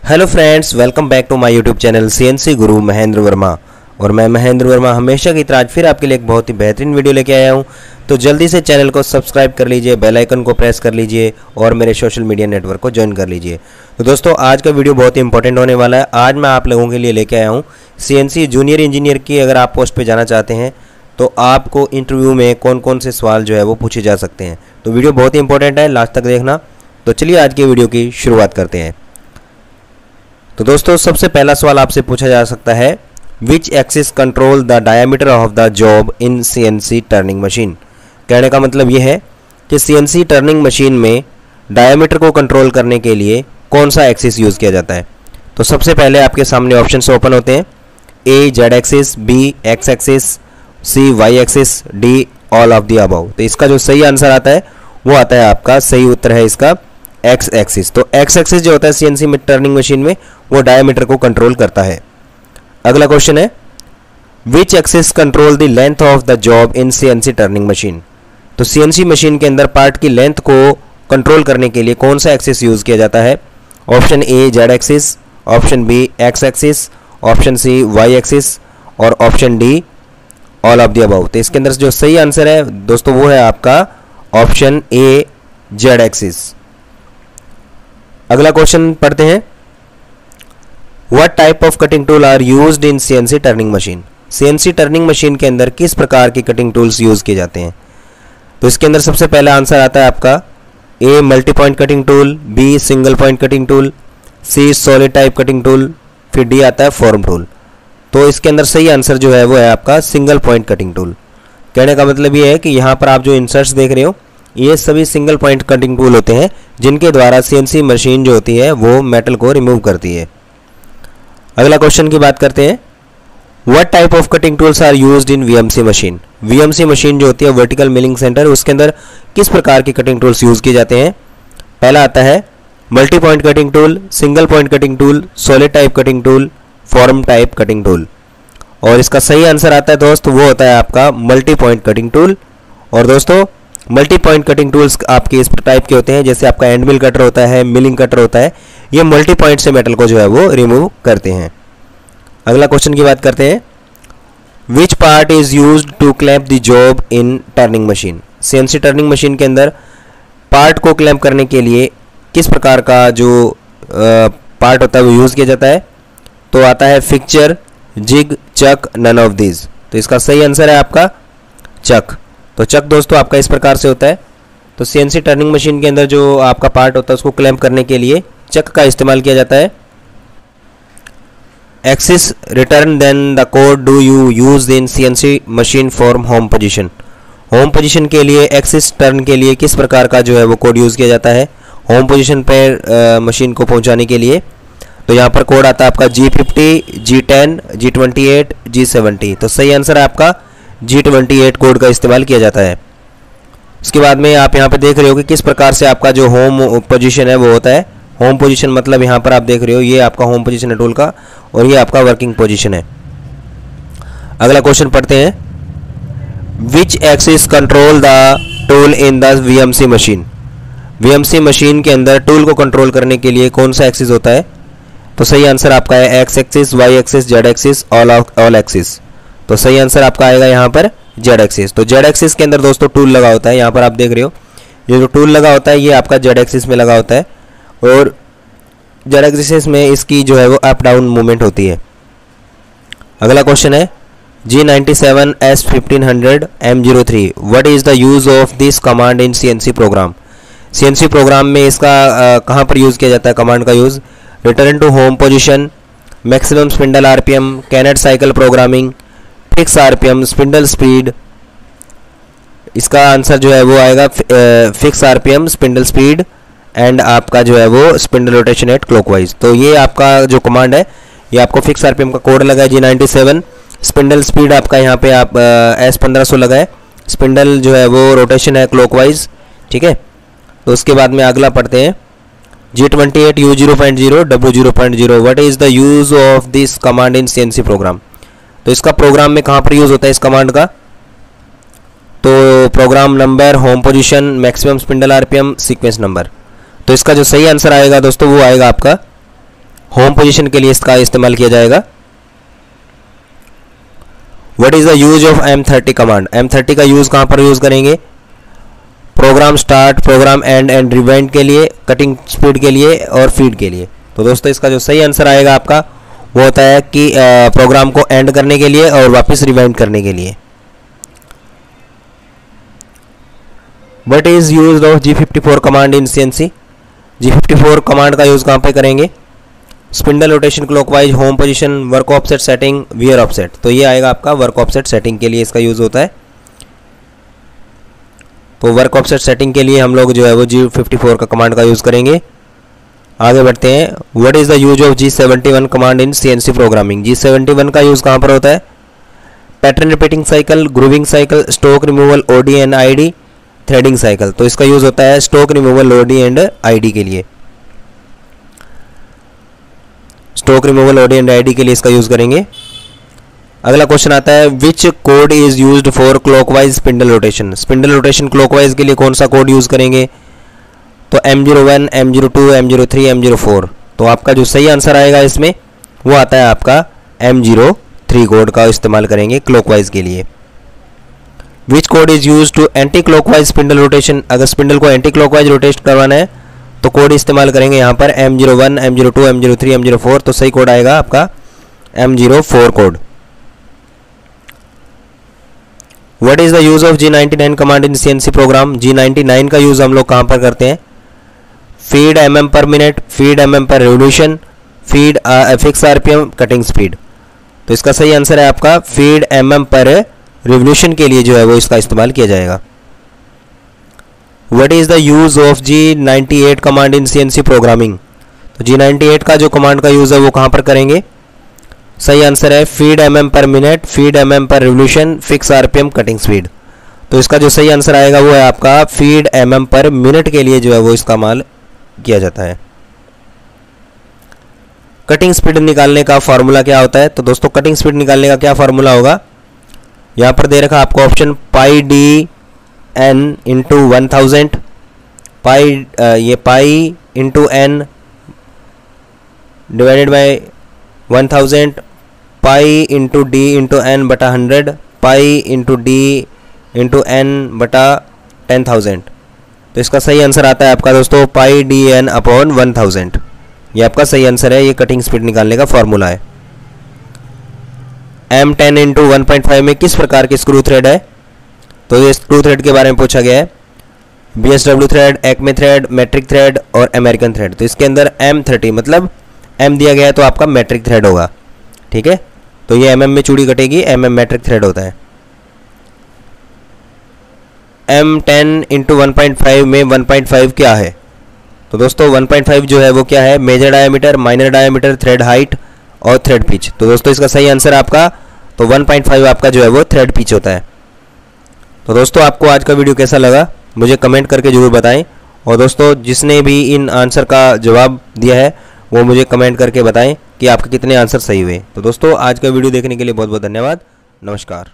Hello friends, welcome back to my YouTube channel CNC Guru Mahendra Verma. और मैं महेंद्र वर्मा हमेशा की तरह आज फिर आपके लिए एक बहुत ही बेहतरीन वीडियो लेके आया हूँ। तो जल्दी से चैनल को सब्सक्राइब कर लीजिए, बेल आइकन को प्रेस कर लीजिए और मेरे सोशल मीडिया नेटवर्क को ज्वाइन कर लीजिए। तो दोस्तों, आज का वीडियो बहुत ही इंपॉर्टेंट होने वाला है। आज मैं आप लोगों के लिए लेके आया हूँ सीएनसी जूनियर इंजीनियर की अगर आप पोस्ट पर जाना चाहते हैं तो आपको इंटरव्यू में कौन कौन से सवाल जो है वो पूछे जा सकते हैं। तो वीडियो बहुत ही इंपॉर्टेंट है, लास्ट तक देखना। तो चलिए आज की वीडियो की शुरुआत करते हैं। तो दोस्तों, सबसे पहला सवाल आपसे पूछा जा सकता है, which axis control the diameter of the job in CNC turning machine. कहने का मतलब ये है कि सीएनसी टर्निंग मशीन में डायमीटर को कंट्रोल करने के लिए कौन सा एक्सिस यूज़ किया जाता है। तो सबसे पहले आपके सामने ऑप्शंस ओपन होते हैं, A Z axis, B X axis, C Y axis, D all of the above. तो इसका जो सही आंसर आता है वो आता है, आपका सही उत्तर है इसका एक्स एक्सिस। तो एक्स एक्सिस जो होता है सीएनसी में टर्निंग मशीन में वो डायमीटर को कंट्रोल करता है। अगला क्वेश्चन है, which axis control the length of the job in CNC turning machine. तो सीएनसी मशीन के अंदर पार्ट की लेंथ को कंट्रोल करने के लिए कौन सा एक्सिस यूज किया जाता है। Option A Z axis, option B X axis, option C Y axis और option D all of the above. तो इसके अंदर जो सही आंसर है दोस्तों वो है आपका ऑप्शन ए जेड एक्सिस। अगला क्वेश्चन पढ़ते हैं, what type of cutting tool are used in CNC turning machine. CNC turning machine के अंदर किस प्रकार के कटिंग टूल्स यूज किए जाते हैं। तो इसके अंदर सबसे पहला आंसर आता है आपका A multi point cutting tool, B single point cutting tool, C solid type cutting tool, फिर डी आता है फॉर्म टूल। तो इसके अंदर सही आंसर जो है वो है आपका सिंगल पॉइंट कटिंग टूल। कहने का मतलब ये है कि यहाँ पर आप जो इंसर्ट्स देख रहे हो ये सभी सिंगल पॉइंट कटिंग टूल होते हैं जिनके द्वारा सीएनसी मशीन जो होती है वो मेटल को रिमूव करती है। अगला क्वेश्चन की बात करते हैं, what type of cutting tools are used in VMC machine. VMC machine जो होती है वर्टिकल मिलिंग सेंटर, उसके अंदर किस प्रकार के कटिंग टूल्स यूज किए जाते हैं। पहला आता है multi point cutting tool, single point cutting tool, solid type cutting tool, form type cutting tool. और इसका सही आंसर आता है दोस्त वो होता है आपका मल्टी पॉइंट कटिंग टूल। और दोस्तों, मल्टी पॉइंट कटिंग टूल्स आपके इस टाइप के होते हैं, जैसे आपका एंड मिल कटर होता है, मिलिंग कटर होता है, ये मल्टी पॉइंट से मेटल को जो है वो रिमूव करते हैं। अगला क्वेश्चन की बात करते हैं, which part is used to clamp the job in turning machine. CNC turning machine के अंदर पार्ट को क्लैंप करने के लिए किस प्रकार का जो पार्ट होता है वो यूज़ किया जाता है। तो आता है fixture, jig, chuck, none of these. तो इसका सही आंसर है आपका चक। तो चक दोस्तों आपका इस प्रकार से होता है। तो सीएनसी टर्निंग मशीन के अंदर जो आपका पार्ट होता है उसको क्लैंप करने के लिए चक का इस्तेमाल किया जाता है। Axis return then the code do you use in CNC machine for home position. Home position के लिए एक्सिस टर्न के लिए किस प्रकार का जो है वो कोड यूज़ किया जाता है होम पोजीशन पर मशीन को पहुंचाने के लिए। तो यहाँ पर कोड आता है आपका G50, G10, G28, G70। तो सही आंसर है आपका G28 कोड का इस्तेमाल किया जाता है। उसके बाद में आप यहाँ पे देख रहे हो कि किस प्रकार से आपका जो होम पोजीशन है वो होता है। होम पोजीशन मतलब यहाँ पर आप देख रहे हो ये आपका होम पोजीशन है टूल का और ये आपका वर्किंग पोजीशन है। अगला क्वेश्चन पढ़ते हैं, which axis control the tool in the VMC machine. VMC machine के अंदर टूल को कंट्रोल करने के लिए कौन सा एक्सिस होता है। तो सही आंसर आपका है X axis, Y axis, Z axis, all axis. तो सही आंसर आपका आएगा यहाँ पर जेड एक्सिस। तो जेड एक्सिस के अंदर दोस्तों टूल लगा होता है, यहाँ पर आप देख रहे हो ये जो टूल लगा होता है ये आपका जेड एक्सिस में लगा होता है और जेड एक्सिस में इसकी जो है वो अप डाउन मूवमेंट होती है। अगला क्वेश्चन है, G97S1500 M03 what is the use of this command in CNC program. CNC program में इसका कहाँ पर यूज किया जाता है कमांड का use. Return to home position, maximum spindle RPM, canned cycle programming, fix RPM, spindle speed. इसका answer जो है वो आएगा fix RPM, spindle speed and आपका जो है वो स्पिंडल रोटेशन एट क्लॉकवाइज। तो ये आपका जो कमांड है ये आपको फिक्स आरपीएम का कोड लगा है G97, स्पिंडल स्पीड आपका यहाँ पे आप S1500 लगा है, स्पिंडल जो है वो रोटेशन है क्लॉकवाइज। ठीक है, तो उसके बाद में अगला पढ़ते हैं, G28 U0.0 W0.0 what is the use of this command in CNC program. तो इसका प्रोग्राम में कहाँ पर यूज़ होता है इस कमांड का। तो program number, home position, maximum spindle RPM, sequence number. तो इसका जो सही आंसर आएगा दोस्तों वो आएगा आपका होम पोजीशन के लिए इसका इस्तेमाल किया जाएगा। What is the use of M30 command, M30 का यूज कहां पर यूज करेंगे? Program start, program end and rewind के लिए, कटिंग स्पीड के लिए और फीड के लिए। तो दोस्तों इसका जो सही आंसर आएगा आपका वो होता है कि प्रोग्राम को एंड करने के लिए और वापस रिवाइंड करने के लिए। What is use of G54 command इन CNC, G54 कमांड का यूज कहां पे करेंगे? Spindle rotation, clockwise, home position, work offset setting, wear offset. तो ये आएगा आपका वर्क ऑफसेट सेटिंग के लिए इसका यूज होता है। तो वर्क ऑफसेट सेटिंग के लिए हम लोग जो है वो G54 का कमांड का यूज करेंगे। आगे बढ़ते हैं। What is the use of G71 command इन CNC प्रोग्रामिंग, G71 का यूज कहां पर होता है? Pattern repeating cycle, grooving cycle, stock removal, OD and ID, threading cycle. तो इसका यूज होता है stock removal, OD and ID के लिए। Stock removal, OD and ID के लिए इसका यूज करेंगे। अगला क्वेश्चन आता है विच code is used for clockwise spindle rotation, spindle rotation clockwise के लिए कौन सा कोड यूज करेंगे? तो M01, M02, M03, M04। तो आपका जो सही आंसर आएगा इसमें वो आता है आपका M03 कोड का इस्तेमाल करेंगे क्लॉकवाइज के लिए। Which code is use to anti clockwise spindle rotation, अगर स्पिंडल को एंटी क्लॉकवाइज रोटेट करवाना है तो कोड इस्तेमाल करेंगे यहाँ पर M01, M02, M03, M04। तो सही कोड आएगा आपका M04 code. What is the use of G99 command इन CNC प्रोग्राम, G99 का यूज हम लोग कहां पर करते हैं? Feed mm per minute, feed mm per revolution, feed fix RPM, cutting speed. तो इसका सही आंसर है आपका फीड mm पर रेवोल्यूशन के लिए जो है वो इसका इस्तेमाल किया जाएगा। What is the use of G98 command इन CNC प्रोग्रामिंग, तो G98 का जो कमांड का यूज है वो कहां पर करेंगे? सही आंसर है feed mm per minute, feed mm per revolution, fix RPM, cutting speed. तो इसका जो सही आंसर आएगा वो है आपका फीड mm पर मिनट के लिए जो है वो इस्तेमाल किया जाता है। कटिंग स्पीड निकालने का फॉर्मूला क्या होता है? तो दोस्तों कटिंग स्पीड निकालने का क्या फॉर्मूला होगा? यहाँ पर दे रखा आपको option pi D N into 1000, ये pi into N divided by 1000, pi into D into N बटा 100, pi into D into N बटा 10,000। तो इसका सही आंसर आता है आपका दोस्तों पाई डी एन अपॉन 1000। ये आपका सही आंसर है, ये कटिंग स्पीड निकालने का फॉर्मूला है। M10 इंटू 1.5 में किस प्रकार के स्क्रू थ्रेड है? तो ये स्क्रू थ्रेड के बारे में पूछा गया है। BSW thread, acme thread, metric thread और अमेरिकन थ्रेड। तो इसके अंदर M30 मतलब M दिया गया है तो आपका मैट्रिक थ्रेड होगा, ठीक है। तो ये MM में चूड़ी कटेगी, MM मैट्रिक थ्रेड होता है। M10 इंटू 1.5 में 1.5 क्या है? तो दोस्तों 1.5 जो है वो क्या है? Major diameter, minor diameter, thread height और थ्रेड पिच। तो दोस्तों इसका सही आंसर आपका तो 1.5 आपका जो है वो थ्रेड पिच होता है। तो दोस्तों आपको आज का वीडियो कैसा लगा मुझे कमेंट करके ज़रूर बताएं, और दोस्तों जिसने भी इन आंसर का जवाब दिया है वो मुझे कमेंट करके बताएं कि आपके कितने आंसर सही हुए। तो दोस्तों आज का वीडियो देखने के लिए बहुत बहुत धन्यवाद। नमस्कार।